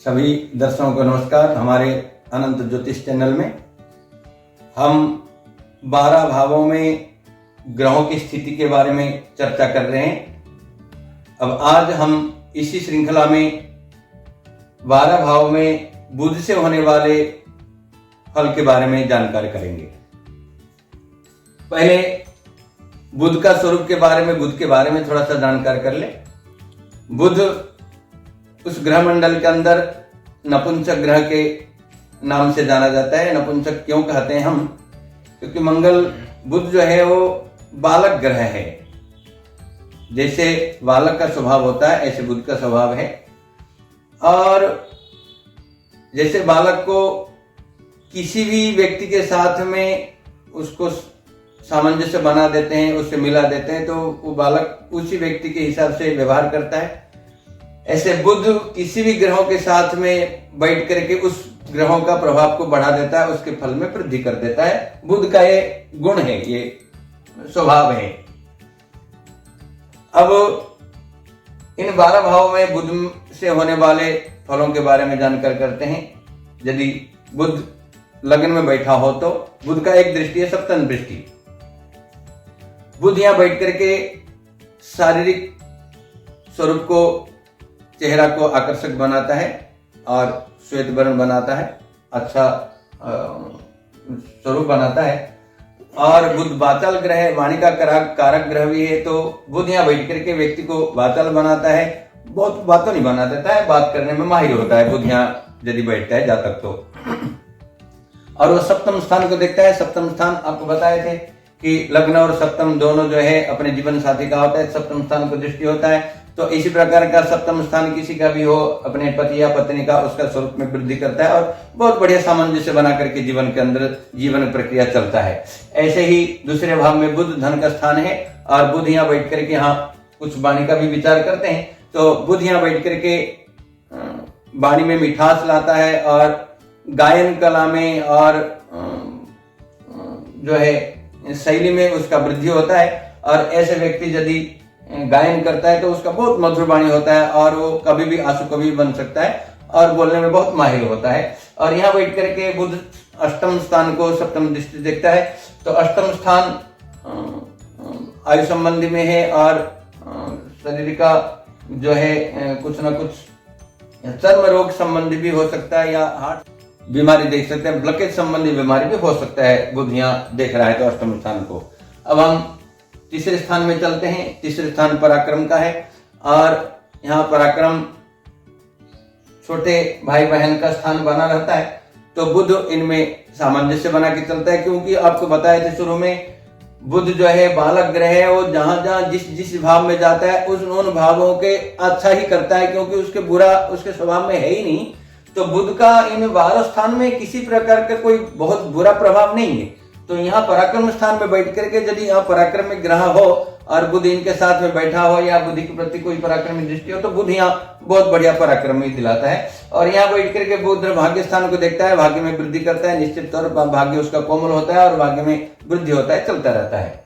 सभी दर्शकों को नमस्कार। हमारे अनंत ज्योतिष चैनल में हम 12 भावों में ग्रहों की स्थिति के बारे में चर्चा कर रहे हैं। अब आज हम इसी श्रृंखला में 12 भाव में बुध से होने वाले फल के बारे में जानकारी करेंगे। पहले बुध का स्वरूप के बारे में, बुध के बारे में थोड़ा सा जानकारी कर ले। बुध उस ग्रह मंडल के अंदर नपुंसक ग्रह के नाम से जाना जाता है। नपुंसक क्यों कहते हैं हम? क्योंकि मंगल बुध जो है वो बालक ग्रह है। जैसे बालक का स्वभाव होता है ऐसे बुध का स्वभाव है। और जैसे बालक को किसी भी व्यक्ति के साथ में उसको सामंजस्य बना देते हैं, उससे मिला देते हैं, तो वो बालक उसी व्यक्ति के हिसाब से व्यवहार करता है। ऐसे बुध किसी भी ग्रहों के साथ में बैठ करके उस ग्रहों का प्रभाव को बढ़ा देता है, उसके फल में वृद्धि कर देता है। बुध का ये गुण है, ये स्वभाव है। अब इन 12 भावों में बुध से होने वाले फलों के बारे में जानकर करते हैं। यदि बुध लग्न में बैठा हो तो बुध का एक दृष्टि है सप्तम दृष्टि। बुध यहां बैठ करके शारीरिक स्वरूप को, चेहरा को आकर्षक बनाता है और श्वेत वर्ण बनाता है, अच्छा स्वरूप बनाता है। और बुध वाचाल ग्रह है, वाणी का कारक ग्रह भी है। तो बुध यहाँ बैठ करके व्यक्ति को वाचाल बनाता है। बहुत बातों नहीं बना देता है, बात करने में माहिर होता है बुध यहाँ यदि बैठता है जातक तो। और वो सप्तम स्थान को देखता है। सप्तम स्थान आपको बताए थे कि लग्न और सप्तम दोनों जो है अपने जीवन साथी का होता है। सप्तम स्थान को दृष्टि होता है। तो इसी प्रकार का सप्तम स्थान किसी का भी हो, अपने पति या पत्नी का, उसका स्वरूप में वृद्धि करता है और बहुत बढ़िया सामंजस्य बना करके जीवन के अंदर जीवन प्रक्रिया चलता है। ऐसे ही दूसरे भाव में बुध धन का स्थान है और बुध यहाँ बैठ करके यहाँ कुछ वाणी का भी विचार करते हैं। तो बुध यहाँ बैठ करके वाणी में मिठास लाता है और गायन कला में और जो है शैली में उसका वृद्धि होता है। और ऐसे व्यक्ति यदि गायन करता है तो उसका बहुत मधुर वाणी होता है और वो कभी भी आंसू कवि बन सकता है और बोलने में बहुत माहिर होता है। और यहाँ बैठ करके बुध अष्टम स्थान को सप्तम दृष्टि देखता है। तो अष्टम स्थान आयु संबंधी में है और शरीर का जो है कुछ ना कुछ चर्म रोग संबंधी भी हो सकता है या हार्ट बीमारी देख सकते हैं, ब्लॉकेज संबंधी बीमारी भी हो सकता है। बुध यहाँ देख रहा है तो अष्टम स्थान को। अब हम तीसरे स्थान में चलते हैं। तीसरे स्थान पराक्रम का है और यहाँ पराक्रम छोटे भाई बहन का स्थान बना रहता है। तो बुध इनमें सामंजस्य बना के चलता है, क्योंकि आपको बताए थे शुरू में बुध जो है बालक ग्रह है। वो जहां जहां जिस भाव में जाता है उन भावों के अच्छा ही करता है, क्योंकि उसके बुरा उसके स्वभाव में है ही नहीं। तो बुध का इन 12 स्थान में किसी प्रकार का कोई बहुत बुरा प्रभाव नहीं है। तो यहाँ पराक्रम स्थान में बैठ करके यदि यहाँ पराक्रम में ग्रह हो और बुध इनके साथ में बैठा हो या बुद्धि के प्रति कोई पराक्रमी दृष्टि हो तो बुध यहाँ बहुत बढ़िया पराक्रम दिलाता है। और यहाँ बैठ करके बुध भाग्य स्थान को देखता है, भाग्य में वृद्धि करता है। निश्चित तौर पर भाग्य उसका कोमल होता है और भाग्य में वृद्धि होता है, चलता रहता है।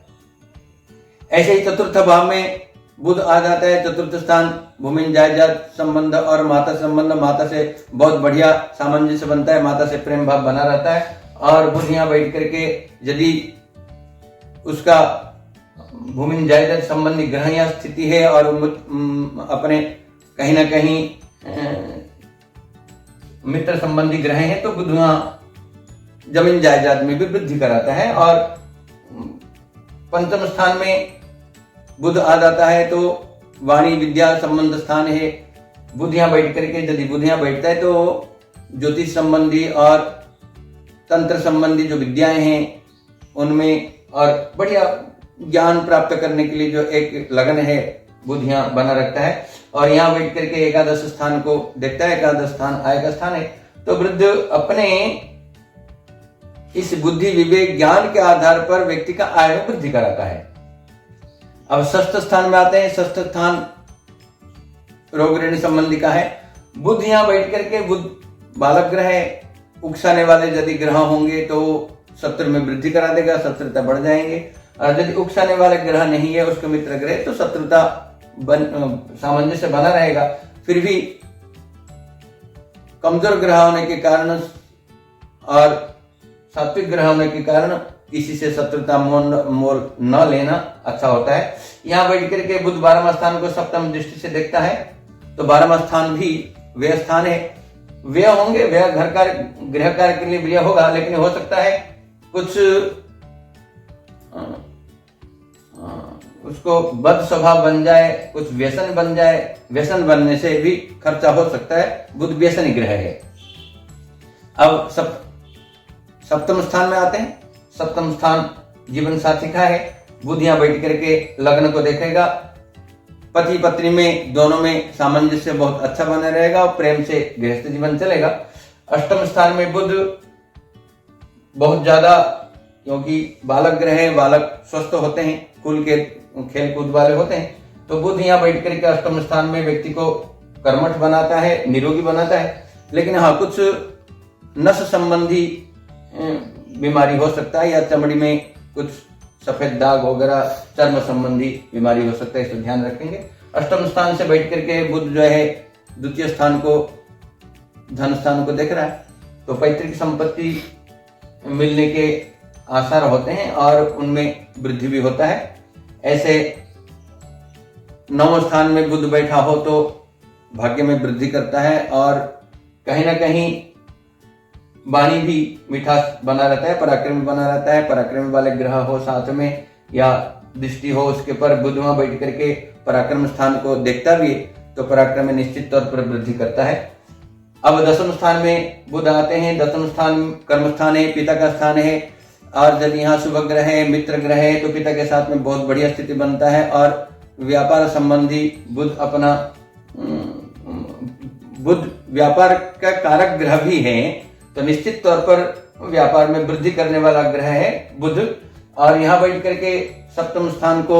ऐसे ही चतुर्थ भाव में बुध आ जाता है। चतुर्थ स्थान भूमि जायदाद संबंध और माता संबंध, माता से बहुत बढ़िया सामंजस्य बनता है, माता से प्रेम भाव बना रहता है। और बुध यहाँ बैठ करके यदि उसका भूमि जायदाद संबंधी ग्रह या स्थिति है और अपने कहीं ना कहीं मित्र संबंधी ग्रह है तो बुध यहाँ जमीन जायदाद में भी वृद्धि कराता है। और पंचम स्थान में बुध आ जाता है तो वाणी विद्या संबंध स्थान है। बुध यहाँ बैठ करके यदि बुध यहाँ बैठता है तो ज्योतिष संबंधी और तंत्र संबंधी जो विद्याएं हैं उनमें और बढ़िया ज्ञान प्राप्त करने के लिए जो एक लगन है बुध यहाँ बना रखता है। और यहाँ बैठ करके एकादश स्थान को देखता है। एकादश स्थान आय का स्थान है। तो वृद्ध अपने इस बुद्धि विवेक ज्ञान के आधार पर व्यक्ति का आय में वृद्धि कराता है। अब षष्ठ स्थान में आते हैं। षष्ठ स्थान रोग ऋण संबंधी का है। बुध यहाँ बैठ करके, बुध बालक ग्रह है, उकसाने वाले यदि ग्रह होंगे तो शत्रु में वृद्धि करा देगा, शत्रुता बढ़ जाएंगे। और यदि उकसाने वाले ग्रह नहीं है उसके मित्र ग्रह तो शत्रुता सामंजस्य बना रहेगा। फिर भी कमजोर ग्रह होने के कारण और सात्विक ग्रह होने के कारण किसी से शत्रुता मोल न लेना अच्छा होता है। यहाँ बैठ करके बुध 12वां स्थान को सप्तम दृष्टि से देखता है, तो 12वां स्थान भी व्यय स्थान है। व्यय होंगे, व्यय घर कार्य गृह कार्य के लिए व्यय होगा, लेकिन हो सकता है कुछ उसको बद स्वभाव बन जाए, कुछ व्यसन बन जाए, व्यसन बनने से भी खर्चा हो सकता है। बुध व्यसनी ग्रह है। अब सप्तम स्थान में आते हैं। सप्तम स्थान जीवन साथी का है। बुध यहाँ बैठ करके लग्न को देखेगा। पति पत्नी में दोनों में सामंजस्य बहुत अच्छा बना रहेगा और प्रेम से गृहस्थ जीवन चलेगा। अष्टम स्थान में बुध बहुत ज्यादा, क्योंकि बालक ग्रह है, बालक स्वस्थ होते हैं, कुल के खेल कूद वाले होते हैं, तो बुध यहाँ बैठ करके अष्टम स्थान में व्यक्ति को कर्मठ बनाता है, निरोगी बनाता है। लेकिन हाँ, कुछ नस संबंधी बीमारी हो सकता है, या चमड़ी में कुछ सफेद दाग वगैरह, चर्म संबंधी बीमारी हो सकता है, इसको ध्यान रखेंगे। अष्टम स्थान से बैठ करके बुध जो है द्वितीय स्थान को, धन स्थान को देख रहा है, तो पैतृक संपत्ति मिलने के आसार होते हैं और उनमें वृद्धि भी होता है। ऐसे नवम स्थान में बुध बैठा हो तो भाग्य में वृद्धि करता है और कहीं ना कहीं वाणी भी मिठास बना रहता है, पराक्रमी बना रहता है। पराक्रमी वाले ग्रह हो साथ में या दृष्टि हो उसके पर, बुध वहां बैठ करके पराक्रम स्थान को देखता भी है, तो पराक्रम में निश्चित तौर पर वृद्धि करता है। अब दसम स्थान में बुध आते हैं। दसम स्थान कर्म स्थान है, पिता का स्थान है, और यदि यहाँ शुभ ग्रह है, मित्र ग्रह है, तो पिता के साथ में बहुत बढ़िया स्थिति बनता है। और व्यापार संबंधी बुध अपना, बुध व्यापार का कारक ग्रह भी है, तो निश्चित तौर पर व्यापार में वृद्धि करने वाला ग्रह है बुध। और यहाँ बैठ करके सप्तम स्थान को,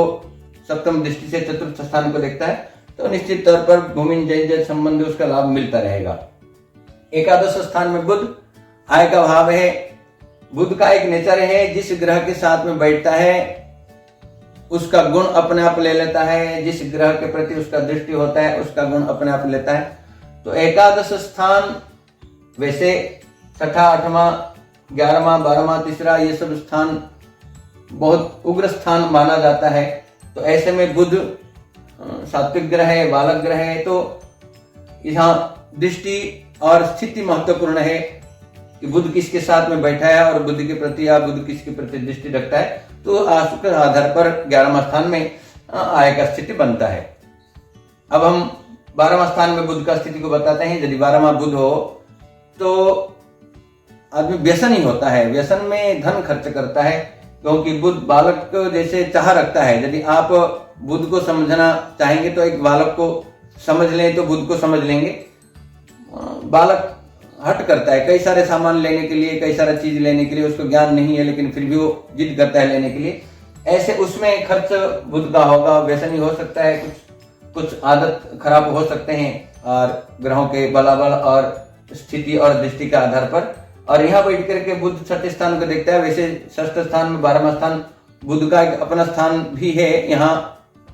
सप्तम दृष्टि से चतुर्थ स्थान को देखता है, तो निश्चित तौर पर भूमि जय संबंधी उसका लाभ मिलता रहेगा। एकादश स्थान में बुध आय का भाव है। बुध का एक नेचर है, जिस ग्रह के साथ में बैठता है उसका गुण अपने आप ले लेता है, जिस ग्रह के प्रति उसका दृष्टि होता है उसका गुण अपने आप लेता है। तो एकादश स्थान वैसे छठा, आठवां, 11वां, 12वां, तीसरा, ये सब स्थान बहुत उग्र स्थान माना जाता है। तो ऐसे में बुध सात्विक ग्रह है, बालक ग्रह है, तो यहाँ दृष्टि और स्थिति महत्वपूर्ण है कि बुध किसके साथ में बैठा है और बुध के प्रति या बुध किसके प्रति दृष्टि रखता है, तो आधार पर 11वां स्थान में आय का स्थिति बनता है। अब हम 12वां स्थान में बुध का स्थिति को बताते हैं। यदि 12वां बुध हो तो आदमी व्यसन ही होता है, व्यसन में धन खर्च करता है, क्योंकि बुध बालक जैसे चाह रखता है। यदि आप बुध को समझना चाहेंगे तो एक बालक को समझ लें तो बुध को समझ लेंगे। बालक हट करता है कई सारे सामान लेने के लिए, कई सारा चीज लेने के लिए, उसको ज्ञान नहीं है लेकिन फिर भी वो जिद करता है लेने के लिए। ऐसे उसमें खर्च बुध का होगा, व्यसनी हो सकता है, कुछ आदत खराब हो सकते हैं और ग्रहों के बलाबल और स्थिति और दृष्टि के आधार पर। और यहाँ बैठ करके बुध छठे स्थान को देखता है। वैसे षष्ठ स्थान में 12वां स्थान बुध का एक अपना स्थान भी है। यहाँ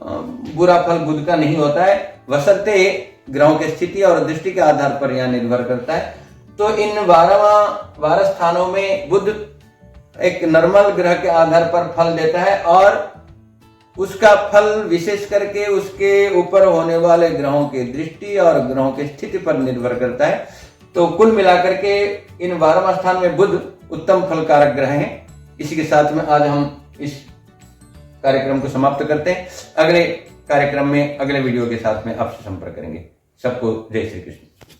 बुरा फल बुध का नहीं होता है, बशर्ते ग्रहों की स्थिति और दृष्टि के आधार पर यह निर्भर करता है। तो इन 12 स्थानों में बुध एक नॉर्मल ग्रह के आधार पर फल देता है और उसका फल विशेष करके उसके ऊपर होने वाले ग्रहों की दृष्टि और ग्रहों की स्थिति पर निर्भर करता है। तो कुल मिलाकर के इन 12वां स्थान में बुध उत्तम फल कारक ग्रह हैं। इसी के साथ में आज हम इस कार्यक्रम को समाप्त करते हैं। अगले कार्यक्रम में अगले वीडियो के साथ में आपसे संपर्क करेंगे। सबको जय श्री कृष्ण।